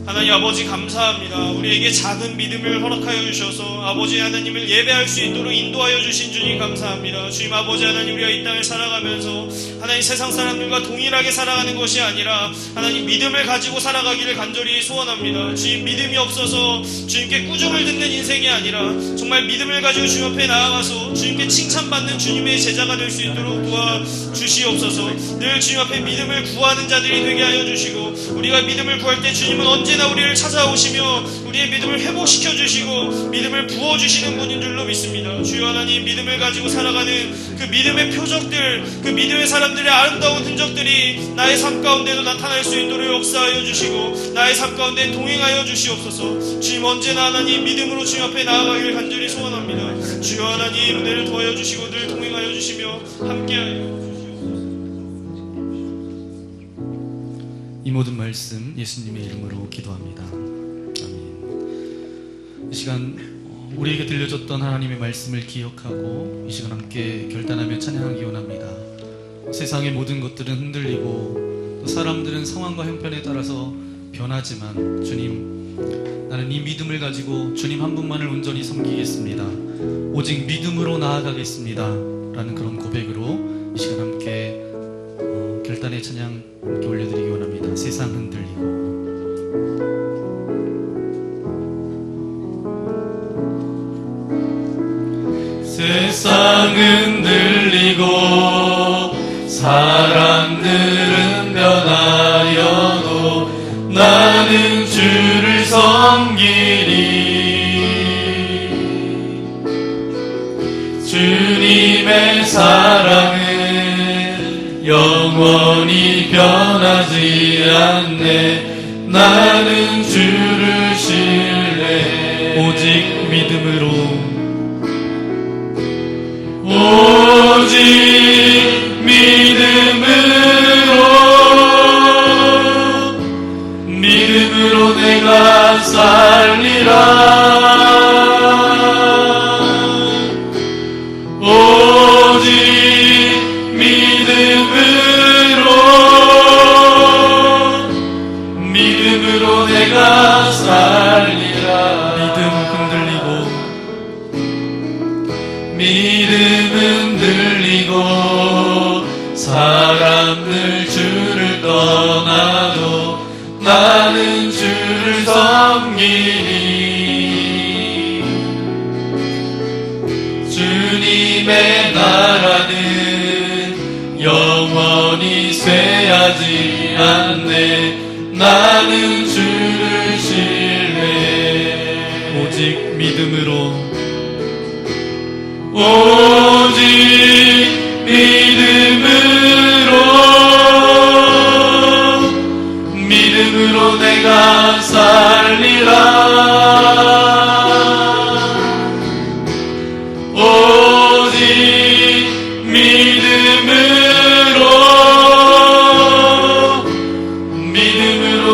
하나님 아버지 감사합니다. 우리에게 작은 믿음을 허락하여 주셔서 아버지 하나님을 예배할 수 있도록 인도하여 주신 주님 감사합니다. 주님 아버지 하나님, 우리가 이 땅을 살아가면서 하나님 세상 사람들과 동일하게 살아가는 것이 아니라 하나님 믿음을 가지고 살아가기를 간절히 소원합니다. 주님 믿음이 없어서 주님께 꾸중을 듣는 인생이 아니라 정말 믿음을 가지고 주님 앞에 나아가서 주님께 칭찬받는 주님의 제자가 될 수 있도록 도와주시옵소서. 늘 주님 앞에 믿음을 구하는 자들이 되게 하여 주시고, 우리가 믿음을 구할 때 주님은 언제나 우리를 찾아오시며 우리의 믿음을 회복시켜 주시고 믿음을 부어주시는 분인 줄로 믿습니다. 주여 하나님, 믿음을 가지고 살아가는 그 믿음의 표적들, 그 믿음의 사람들의 아름다운 흔적들이 나의 삶 가운데도 나타날 수 있도록 역사하여 주시고 나의 삶 가운데 동행하여 주시옵소서. 주님 언제나 하나님 믿음으로 주님 앞에 나아가기를 간절히 소원합니다. 주여 하나님, 은혜를 더하여 주시고 늘 동행하여 주시며 함께하여 이 모든 말씀 예수님의 이름으로 기도합니다. 아멘. 이 시간 우리에게 들려줬던 하나님의 말씀을 기억하고 이 시간 함께 결단하며 찬양하기 원합니다. 세상의 모든 것들은 흔들리고 또 사람들은 상황과 형편에 따라서 변하지만 주님, 나는 이 믿음을 가지고 주님 한 분만을 온전히 섬기겠습니다. 오직 믿음으로 나아가겠습니다 라는 그런 고백으로 이 시간 함께 결단의 찬양 함께 올려드리기 원합니다. 세상 흔들리고. 세상 흔들리고 사람들은 변하여도 나는 주를 섬기리. 주님의 사랑은 영원히 변하지 않네. 나는 주를 신뢰해. 오직 믿음으로, 오직 믿음으로 내가 살리라. 오직 믿음으로 내가 살리라. 믿음 흔들리고 사람들 주를 떠나도 나는 주를 섬기리. 주님의 나라는 영원히 쇠하지 않네. 나는 주를 신뢰해. 오직 믿음으로, 오직 믿음으로 내가 살리라. 오직 믿음으로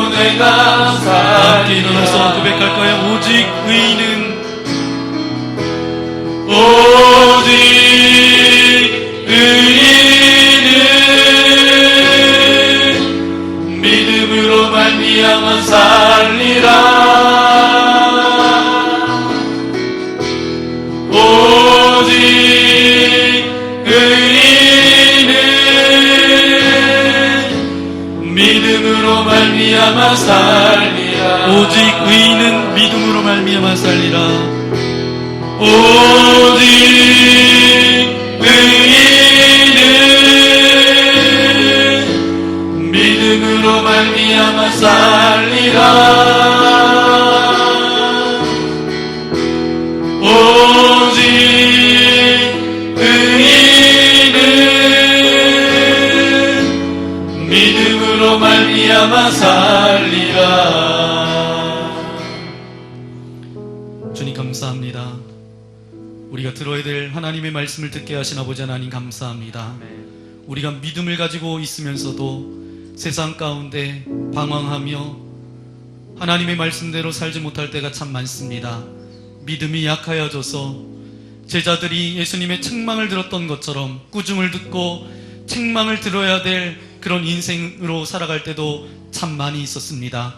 내가 살리라. 일어나서 고백할까요? 오직 의인은, 오직 의인은 믿음으로 말미암아 말미암아 살리라. 오직 의인은 믿음으로 말미암아 살리라. 오직 의인은 믿음으로 말미암아 살리라. 오직 의인은 믿음으로 말미암아 살리라. 주님 감사합니다. 우리가 들어야 될 하나님의 말씀을 듣게 하신 아버지 하나님 감사합니다. 우리가 믿음을 가지고 있으면서도 세상 가운데 방황하며 하나님의 말씀대로 살지 못할 때가 참 많습니다. 믿음이 약하여져서 제자들이 예수님의 책망을 들었던 것처럼 꾸중을 듣고 책망을 들어야 될 그런 인생으로 살아갈 때도 참 많이 있었습니다.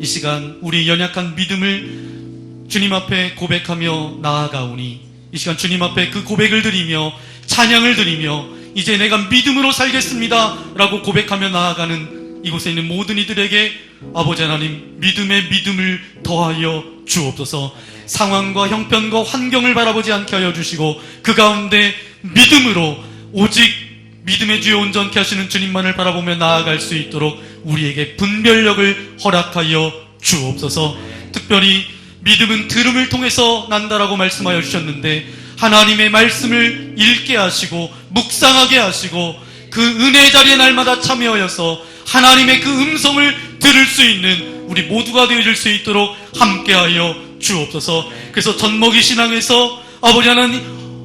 이 시간 우리 연약한 믿음을 주님 앞에 고백하며 나아가오니 이 시간 주님 앞에 그 고백을 드리며 찬양을 드리며 이제 내가 믿음으로 살겠습니다 라고 고백하며 나아가는 이곳에 있는 모든 이들에게 아버지 하나님 믿음의 믿음을 더하여 주옵소서. 상황과 형편과 환경을 바라보지 않게 하여 주시고 그 가운데 믿음으로 오직 믿음의 주여 온전케 하시는 주님만을 바라보며 나아갈 수 있도록 우리에게 분별력을 허락하여 주옵소서. 특별히 믿음은 들음을 통해서 난다라고 말씀하여 주셨는데 하나님의 말씀을 읽게 하시고 묵상하게 하시고 그 은혜의 자리에 날마다 참여하여서 하나님의 그 음성을 들을 수 있는 우리 모두가 되어질 수 있도록 함께하여 주옵소서. 그래서 젖먹이 신앙에서 아버지 하나님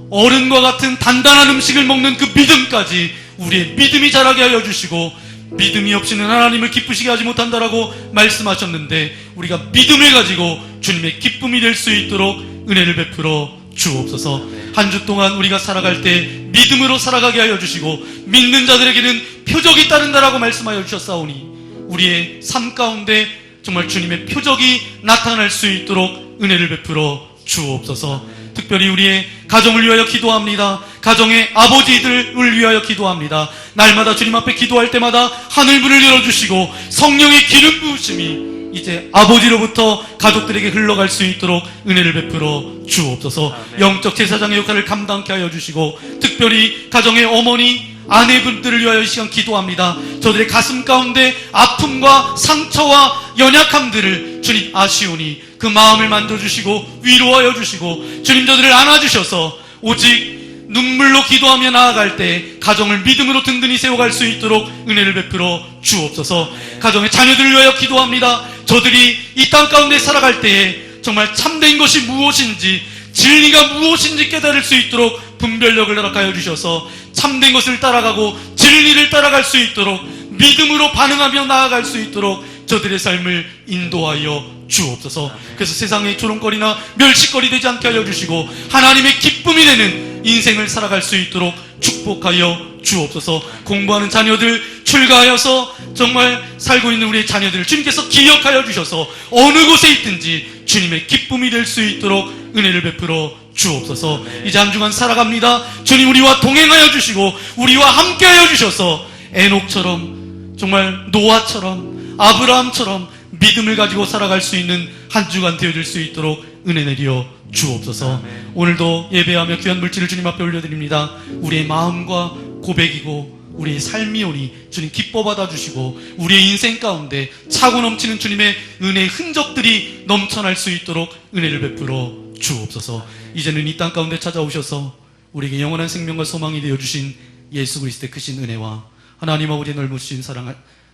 어른과 같은 단단한 음식을 먹는 그 믿음까지 우리의 믿음이 자라게 하여 주시고 믿음이 없이는 하나님을 기쁘시게 하지 못한다라고 말씀하셨는데 우리가 믿음을 가지고 주님의 기쁨이 될 수 있도록 은혜를 베풀어 주옵소서. 한 주 동안 우리가 살아갈 때 믿음으로 살아가게 하여 주시고 믿는 자들에게는 표적이 따른다라고 말씀하여 주셨사오니 우리의 삶 가운데 정말 주님의 표적이 나타날 수 있도록 은혜를 베풀어 주옵소서. 특별히 우리의 가정을 위하여 기도합니다. 가정의 아버지들을 위하여 기도합니다. 날마다 주님 앞에 기도할 때마다 하늘문을 열어주시고 성령의 기름 부으심이 이제 아버지로부터 가족들에게 흘러갈 수 있도록 은혜를 베풀어 주옵소서. 영적 제사장의 역할을 감당케 하여 주시고 특별히 가정의 어머니 아내분들을 위하여 이 시간 기도합니다. 저들의 가슴 가운데 아픔과 상처와 연약함들을 주님 아시오니 그 마음을 만져주시고 위로하여 주시고 주님 저들을 안아주셔서 오직 눈물로 기도하며 나아갈 때 가정을 믿음으로 든든히 세워갈 수 있도록 은혜를 베풀어 주옵소서. 가정의 자녀들을 위하여 기도합니다. 저들이 이 땅 가운데 살아갈 때에 정말 참된 것이 무엇인지 진리가 무엇인지 깨달을 수 있도록 분별력을 허락하여 주셔서 참된 것을 따라가고 진리를 따라갈 수 있도록 믿음으로 반응하며 나아갈 수 있도록 저들의 삶을 인도하여 주옵소서. 그래서 세상의 조롱거리나 멸시거리 되지 않게 하여 주시고 하나님의 기쁨이 되는 인생을 살아갈 수 있도록 축복하여 주옵소서. 공부하는 자녀들 출가하여서 정말 살고 있는 우리의 자녀들을 주님께서 기억하여 주셔서 어느 곳에 있든지 주님의 기쁨이 될 수 있도록 은혜를 베풀어 주옵소서. 이제 한 주간 살아갑니다. 주님 우리와 동행하여 주시고 우리와 함께하여 주셔서 에녹처럼 정말 노아처럼 아브라함처럼 믿음을 가지고 살아갈 수 있는 한 주간 되어질 수 있도록 은혜 내려 주옵소서. 오늘도 예배하며 귀한 물질을 주님 앞에 올려드립니다. 우리의 마음과 고백이고 우리의 삶이오니 주님 기뻐 받아주시고 우리의 인생 가운데 차고 넘치는 주님의 은혜의 흔적들이 넘쳐날 수 있도록 은혜를 베풀어 주옵소서. 이제는 이 땅 가운데 찾아오셔서 우리에게 영원한 생명과 소망이 되어주신 예수 그리스도의 크신 은혜와 하나님 아버지의 넓으신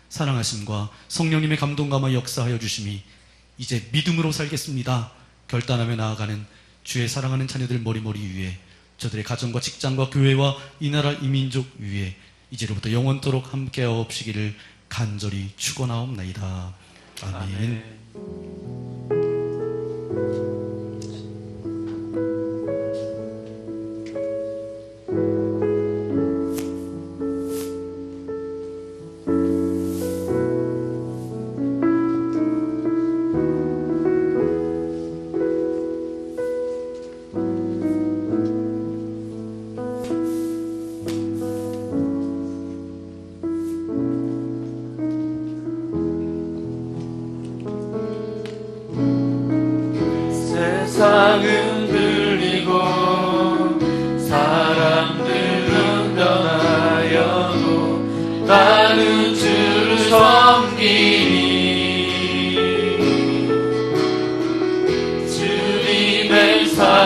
사랑하심과 성령님의 감동감화 역사하여 주심이 이제 믿음으로 살겠습니다 결단하며 나아가는 주의 사랑하는 자녀들 머리머리 위에 저들의 가정과 직장과 교회와 이 나라 이 민족 위에 이제로부터 영원토록 함께하옵시기를 간절히 축원하옵나이다. 아멘. 나는 주를 섬기니 주님의 사